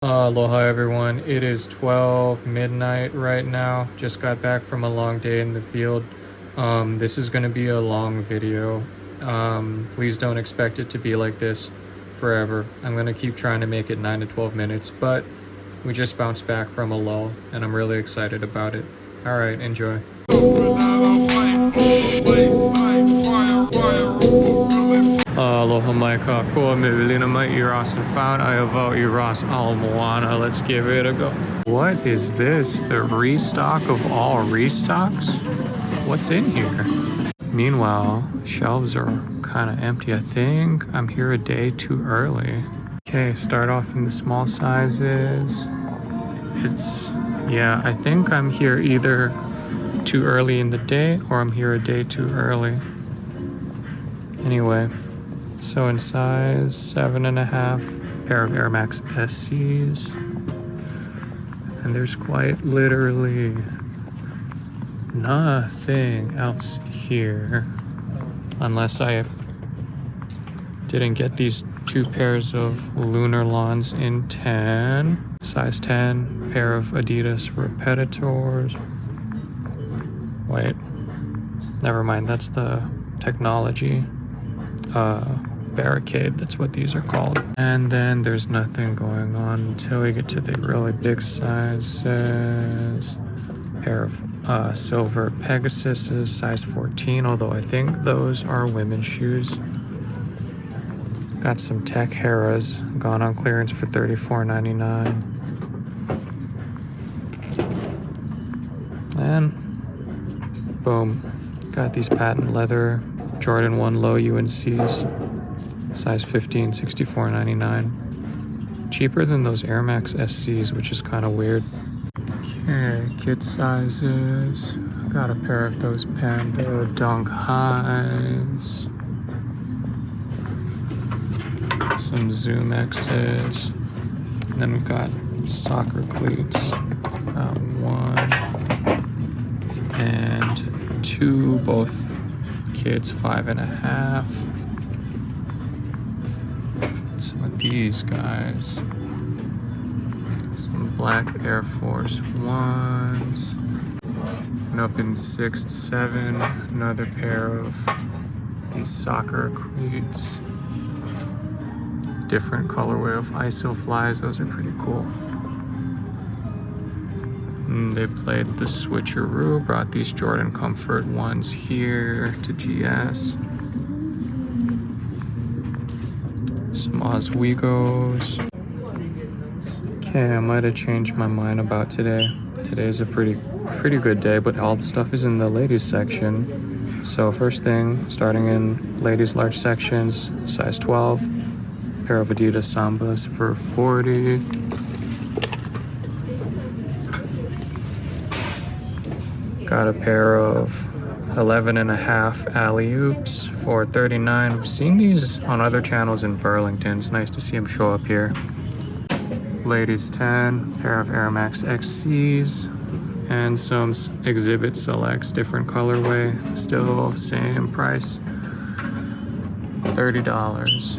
Aloha everyone, it is 12 midnight right now. Just got back from a long day in the field. This is going to be a long video. Please don't expect it to be like this forever. I'm going to keep trying to make it 9 to 12 minutes, but we just bounced back from a lull and I'm really excited about it. Alright, enjoy. Aloha mai ka koa me vilina mai I ras and found I avau I ras al Moana. Let's give it a go. What is this? The restock of all restocks? What's in here? Meanwhile, shelves are kind of empty. I think I'm here a day too early. Okay, start off in the small sizes. Yeah, I think I'm here either too early in the day or I'm here a day too early. Anyway, so in size 7.5, pair of Air Max SCs. And there's quite literally nothing else here. Unless I didn't get these two pairs of Lunar Lawns in 10. Size 10, pair of Adidas Repetitors. Wait, never mind, that's the Technology barricade, that's what these are called. And then there's nothing going on until we get to the really big sizes. Pair of silver Pegasuses, size 14, although I think those are women's shoes. Got some Tech Heras, gone on clearance for $34.99. And boom, got these patent leather Jordan 1 low UNCs, size 15, $64.99. Cheaper than those Air Max SCs, which is kind of weird. Okay, kid sizes. Got a pair of those Panda Dunk Highs. Some Zoom X's. And then we've got soccer cleats. One and two, both kids 5.5. Some of these guys. Some black Air Force Ones. And up in 6 to 7, another pair of these soccer cleats. Different colorway of ISO flies, those are pretty cool. And they played the switcheroo, brought these Jordan Comfort ones here to GS. Some Oswegos. Okay, I might have changed my mind about today. Today's a pretty good day, but all the stuff is in the ladies section. So first thing, starting in ladies large sections, size 12, pair of Adidas Sambas for $40. Got a pair of 11.5 alley-oops for $39. We've seen these on other channels in Burlington. It's nice to see them show up here. Ladies 10, pair of Air Max XCs, and some Exhibit Selects, different colorway, still same price, $30.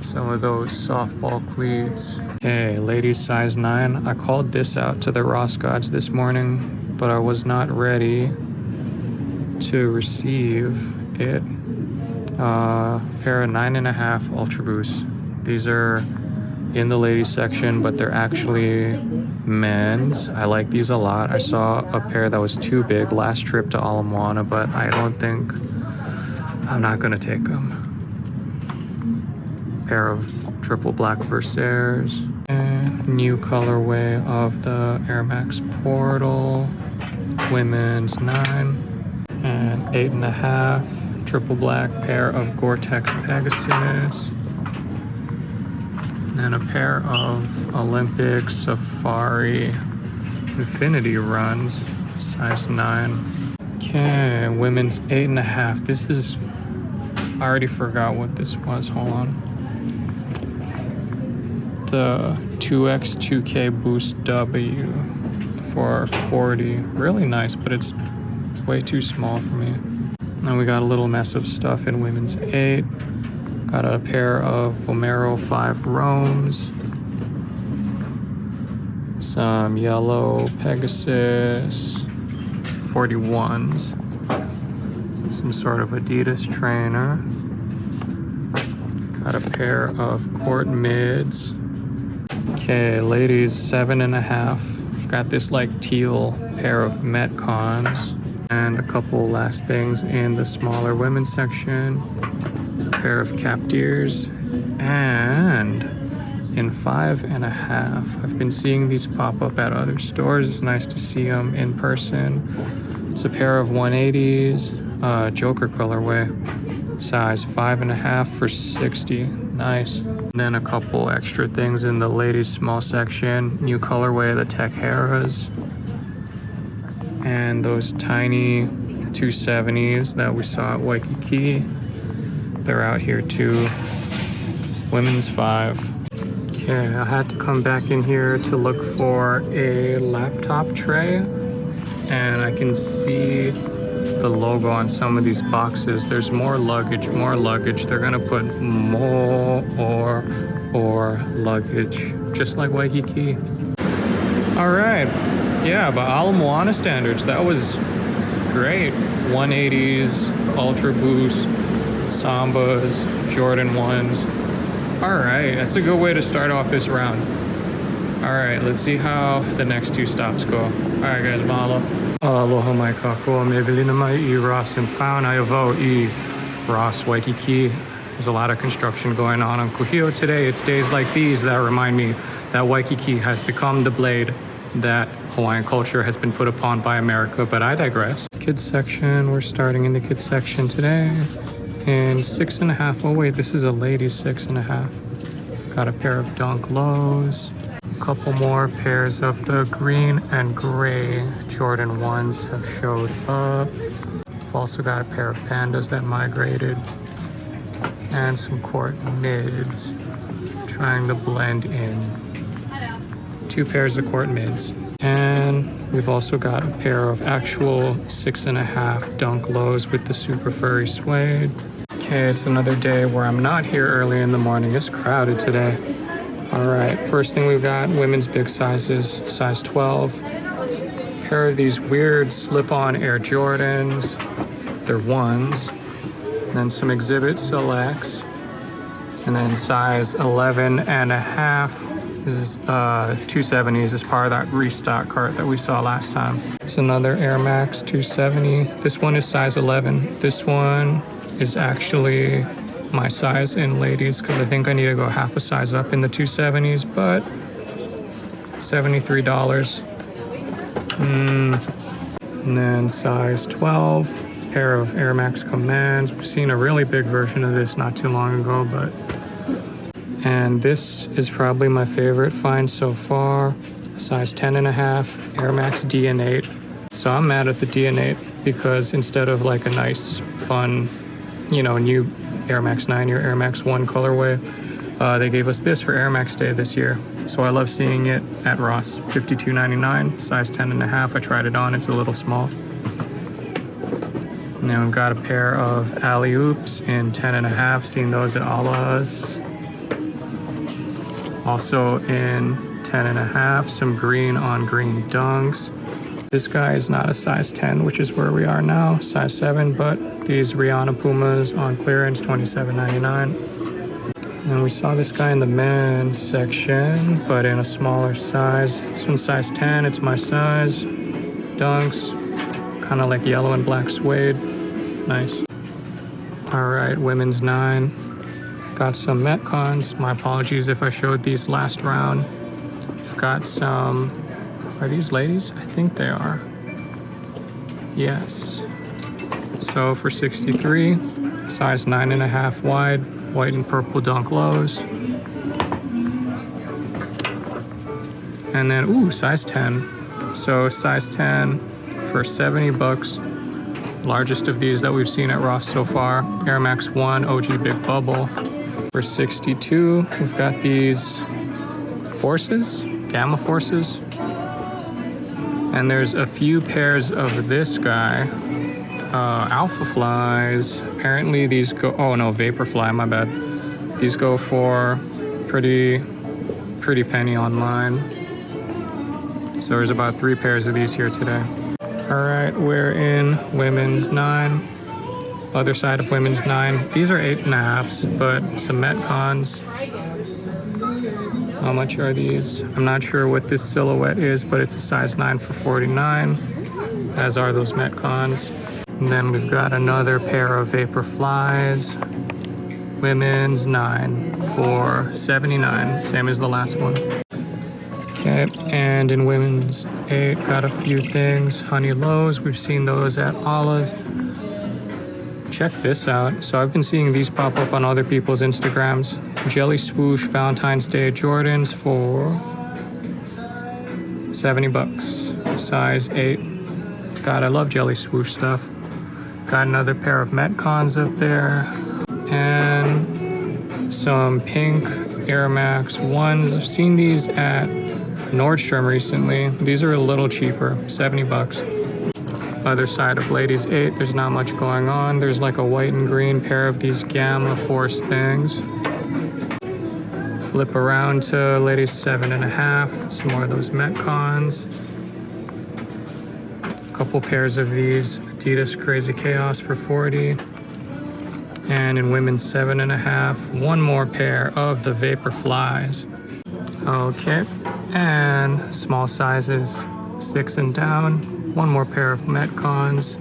Some of those softball cleats. Okay, ladies size 9. I called this out to the Ross gods this morning, but I was not ready to receive it. Pair of 9.5 Ultra Boost. These are in the ladies section, but they're actually men's. I like these a lot. I saw a pair that was too big last trip to Moana, but I'm not gonna take them. Pair of triple black Versairs. And new colorway of the Air Max Portal. Women's 9 and 8.5 triple black pair of Gore-Tex Pegasus. And a pair of Olympic Safari Infinity Runs, size 9. Okay, women's 8.5. This is, I already forgot what this was, hold on. The 2X2K Boost W for $40. Really nice, but it's way too small for me. And we got a little mess of stuff in women's 8. Got a pair of Vomero 5 Roams. Some yellow Pegasus 41s. Some sort of Adidas trainer. Got a pair of court mids. Okay, ladies, 7.5. I've got this like teal pair of Metcons. And a couple last things in the smaller women's section. A pair of Captiers. And in 5.5. I've been seeing these pop up at other stores. It's nice to see them in person. It's a pair of 180s, Joker colorway. Size 5.5 for $60. Nice. And then a couple extra things in the ladies small section. New colorway of the Tech Heras. And those tiny 270s that we saw at Waikiki. They're out here too. Women's 5. Okay, I had to come back in here to look for a laptop tray. And I can see the logo on some of these boxes. There's more luggage, more luggage. They're gonna put more luggage, just like Waikiki. All right, yeah, by all Moana standards, that was great. 180s, Ultra Boost, Sambas, Jordan 1s. All right, that's a good way to start off this round. All right, let's see how the next 2 stops go. All right, guys, mahalo. Aloha mai kako, me vilina mai I Ross and Pound. I avo I Ross, Waikiki. There's a lot of construction going on Kuhio today. It's days like these that remind me that Waikiki has become the blade that Hawaiian culture has been put upon by America, but I digress. Kids section, we're starting in the kids section today. And 6.5, oh wait, this is a ladies 6.5. Got a pair of Dunk Lows. A couple more pairs of the green and gray Jordan 1s have showed up. I've also got a pair of Pandas that migrated. And some court mids. Trying to blend in. 2 pairs of court mids. And we've also got a pair of actual 6.5 Dunk Lows with the super furry suede. Okay, it's another day where I'm not here early in the morning. It's crowded today. All right, first thing we've got women's big sizes, size 12. Pair of these weird slip-on Air Jordans. They're 1s. And then some Exhibit Selects. And then size 11.5. This is 270s as part of that restock cart that we saw last time. It's another Air Max 270. This one is size 11. This one is actually my size in ladies because I think I need to go half a size up in the 270s, but $73. And then size 12, pair of Air Max Commands. We've seen a really big version of this not too long ago, and this is probably my favorite find so far. Size 10.5, Air Max DN8. So I'm mad at the DN8 because instead of like a nice, fun, new Air Max 9 or Air Max 1 colorway, they gave us this for Air Max Day this year. So I love seeing it at Ross. $52.99, size 10.5. I tried it on, it's a little small. Now we've got a pair of Alley Oops in 10.5, seen those at Allah's. Also in 10.5, some green on green dunks. This guy is not a size 10, which is where we are now, size 7, but these Rihanna Pumas on clearance, $27.99. And we saw this guy in the men's section, but in a smaller size. This one's size 10, it's my size. Dunks, kind of like yellow and black suede. Nice. All right, women's 9. Got some Metcons. My apologies if I showed these last round. Got some, are these ladies? I think they are. Yes. So for 63, size 9.5 wide, white and purple Dunk Lows. And then, ooh, size 10. So size 10 for $70. Largest of these that we've seen at Ross so far. Air Max 1 OG Big Bubble. For 62, we've got these Forces, Gamma Forces. And there's a few pairs of this guy, Alpha Flies. Apparently these go, oh no, Vaporfly, my bad. These go for pretty penny online. So there's about 3 pairs of these here today. All right, we're in women's 9. Other side of women's 9. These are 8.5s, but some Metcons. How much are these? I'm not sure what this silhouette is, but it's a size 9 for $49, as are those Metcons. And then we've got another pair of Vaporflies, women's 9 for $79, same as the last one. Okay, and in women's 8, got a few things. Honey Lows, we've seen those at Allah's. Check this out. So I've been seeing these pop up on other people's Instagrams. Jelly Swoosh Valentine's Day Jordans for $70, size 8. God, I love Jelly Swoosh stuff. Got another pair of Metcons up there. And some pink Air Max 1s. I've seen these at Nordstrom recently. These are a little cheaper, $70. Other side of ladies 8, there's not much going on. There's like a white and green pair of these Gamma Force things. Flip around to ladies 7.5, some more of those Metcons. A couple pairs of these Adidas Crazy Chaos for $40. And in women's 7.5, one more pair of the Vaporflies. Okay, and small sizes 6 and down, one more pair of Metcons.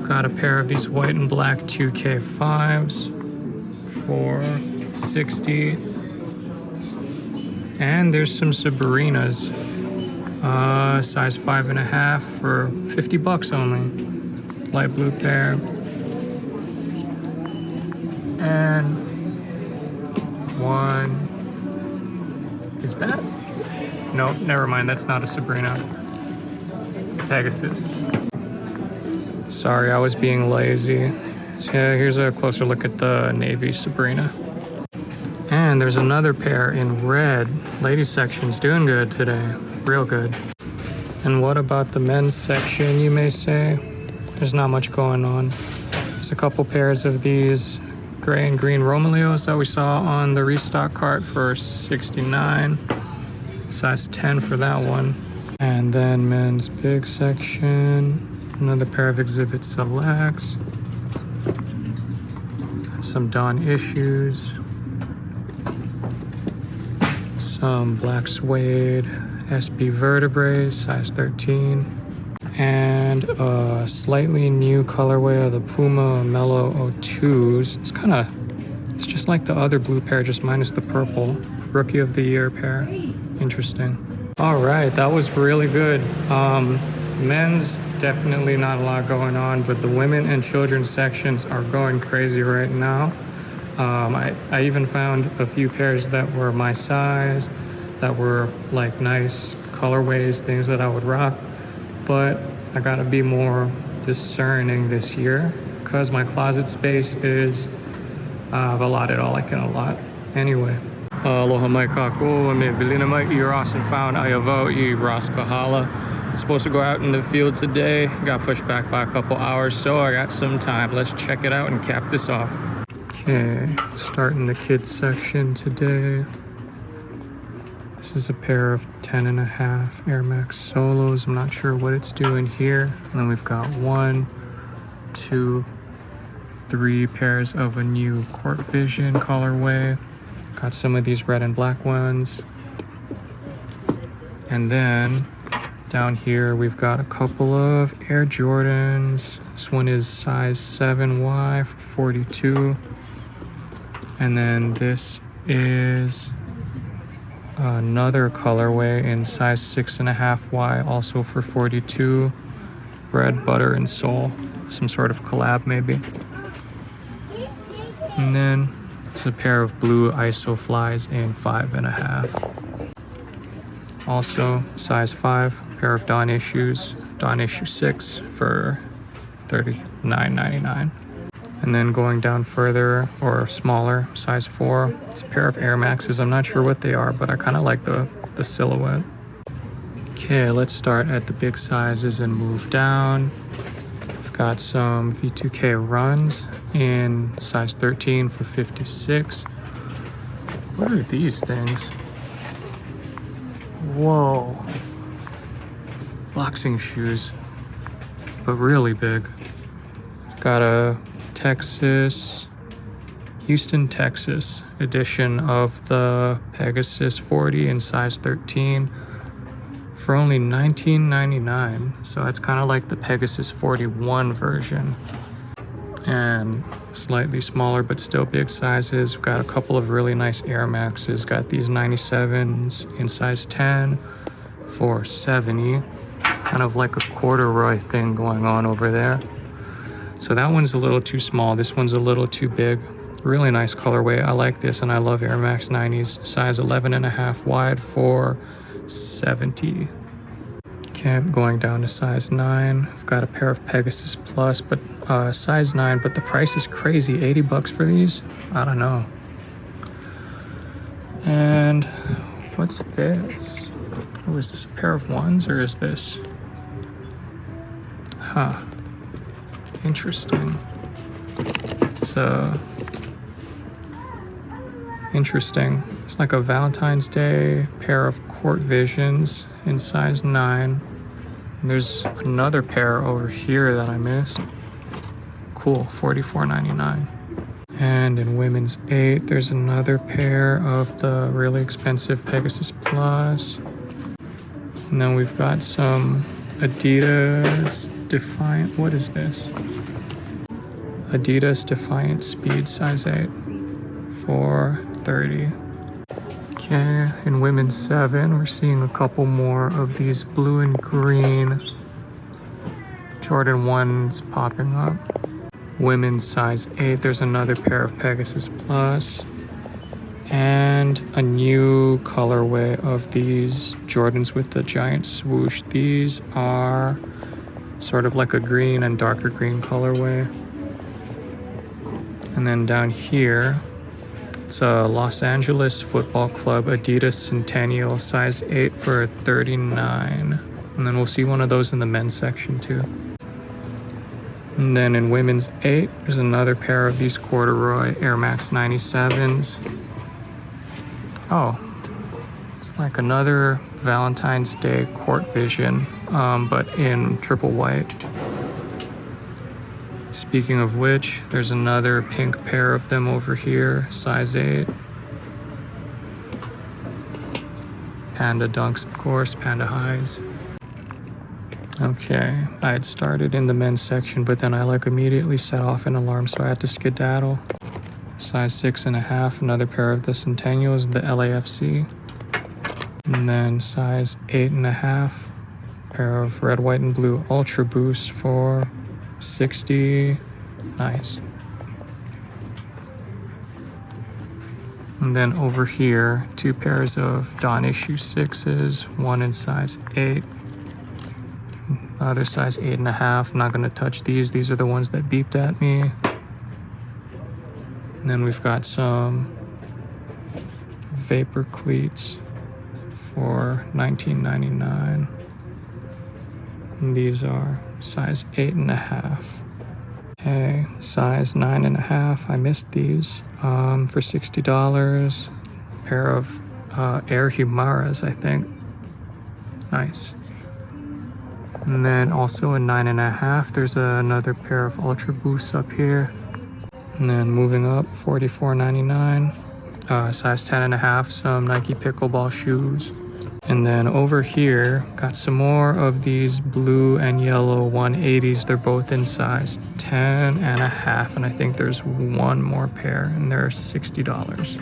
Got a pair of these white and black 2K5s for $60. And there's some Sabrinas, size 5.5 for $50 only. Light blue pair. And one, is that? No, never mind, that's not a Sabrina. It's a Pegasus. Sorry, I was being lazy. So yeah, here's a closer look at the navy Sabrina. And there's another pair in red. Ladies section's doing good today, real good. And what about the men's section, you may say? There's not much going on. There's a couple pairs of these gray and green Romaleos that we saw on the restock cart for $69. Size 10 for that one. And then men's big section. Another pair of Exhibit Selects. Some Dawn Issues. Some black suede SB Vertebrae, size 13. And a slightly new colorway of the Puma Mellow 02s. It's just like the other blue pair, just minus the purple. Rookie of the Year pair. Interesting. All right, that was really good. Men's, definitely not a lot going on, but the women and children's sections are going crazy right now. I even found a few pairs that were my size, that were like nice colorways, things that I would rock. But I gotta be more discerning this year because my closet space is, I've allotted all I can allot. Anyway, aloha mai kako, me vilina mai I Ross and found Ayavo I Ross Kahala. I'm supposed to go out in the field today, got pushed back by a couple hours, so I got some time. Let's check it out and cap this off. Okay, starting the kids section today. This is a pair of 10.5 Air Max Solos. I'm not sure what it's doing here. And then we've got 1, 2, 3 pairs of a new Court Vision colorway. Got some of these red and black ones. And then down here we've got a couple of Air Jordans. This one is size 7Y for $42. And then this is another colorway in size 6.5Y, also for $42. Bread, butter, and soul. Some sort of collab maybe. And then it's a pair of blue ISO flies in 5.5. Also size 5, pair of Dawn Issues, Dawn Issue 6 for $39.99. And then going down further, or smaller, size 4, it's a pair of Air Maxes. I'm not sure what they are, but I kind of like the silhouette. Okay, let's start at the big sizes and move down. I've got some V2K runs in size 13 for $56. What are these things? Whoa. Boxing shoes, but really big. Got a Houston, Texas edition of the Pegasus 40 in size 13 for only $19.99. So it's kind of like the Pegasus 41 version, and slightly smaller but still big sizes. We've got a couple of really nice Air Maxes. Got these 97s in size 10 for $70. Kind of like a corduroy thing going on over there. So that one's a little too small. This one's a little too big. Really nice colorway. I like this, and I love Air Max 90s. Size 11.5 wide for $70. Okay, going down to size 9. I've got a pair of Pegasus Plus, but size 9, but the price is crazy. 80 bucks for these? I don't know. And what's this? Oh, is this a pair of ones, or is this? Huh. Interesting. It's interesting. It's like a Valentine's Day pair of Court Visions in size 9. And there's another pair over here that I missed. Cool, $44.99. And in women's 8, there's another pair of the really expensive Pegasus Plus. And then we've got some Adidas Defiant, what is this? Adidas Defiant Speed size 8 for $30. Okay, in women's 7, we're seeing a couple more of these blue and green Jordan 1s popping up. Women's size 8, there's another pair of Pegasus Plus. And a new colorway of these Jordans with the giant swoosh. These are sort of like a green and darker green colorway. And then down here, it's a Los Angeles Football Club Adidas Centennial size 8 for $39. And then we'll see one of those in the men's section too. And then in women's 8, there's another pair of these corduroy Air Max 97s. Oh, it's like another Valentine's Day Court Vision, but in triple white. Speaking of which, there's another pink pair of them over here, size 8. Panda Dunks, of course, Panda Highs. Okay, I had started in the men's section, but then I immediately set off an alarm, so I had to skedaddle. Size 6.5, another pair of the Centennials, the LAFC. And then size 8.5, pair of red, white, and blue Ultra Boost for $60. Nice. And then over here, 2 pairs of Dawn Issue 6s, one in size 8, the other size 8.5. I'm not going to touch these. These are the ones that beeped at me. And then we've got some Vapor cleats for $19.99. And these are size 8.5. Okay, size 9.5. I missed these for $60. A pair of Air Humaras, I think. Nice. And then also in 9.5, there's another pair of Ultra Boosts up here. And then moving up, $44.99. Size 10.5, some Nike pickleball shoes. And then over here, got some more of these blue and yellow 180s. They're both in size 10.5, and I think there's one more pair, and they're $60.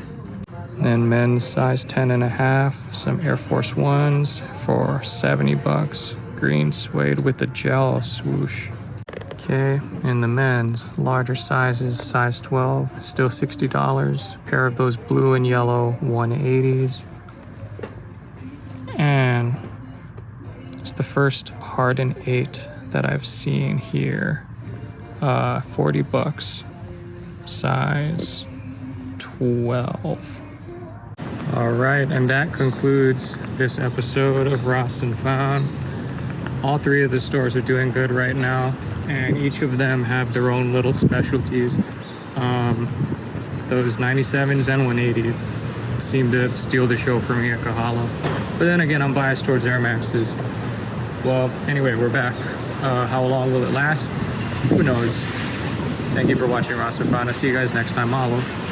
Then men's size 10.5, some Air Force Ones for 70 bucks. Green suede with the gel swoosh. Okay, in the men's, larger sizes, size 12, still $60. Pair of those blue and yellow 180s. And it's the first Harden 8 that I've seen here. 40 bucks, size 12. All right, and that concludes this episode of Ross and Found. All 3 of the stores are doing good right now, and each of them have their own little specialties. Those 97s and 180s. seem to steal the show for me at Kahala. But then again, I'm biased towards Air Maxes. Well, anyway, we're back. How long will it last? Who knows? Thank you for watching Rastafari. See you guys next time. Mahalo.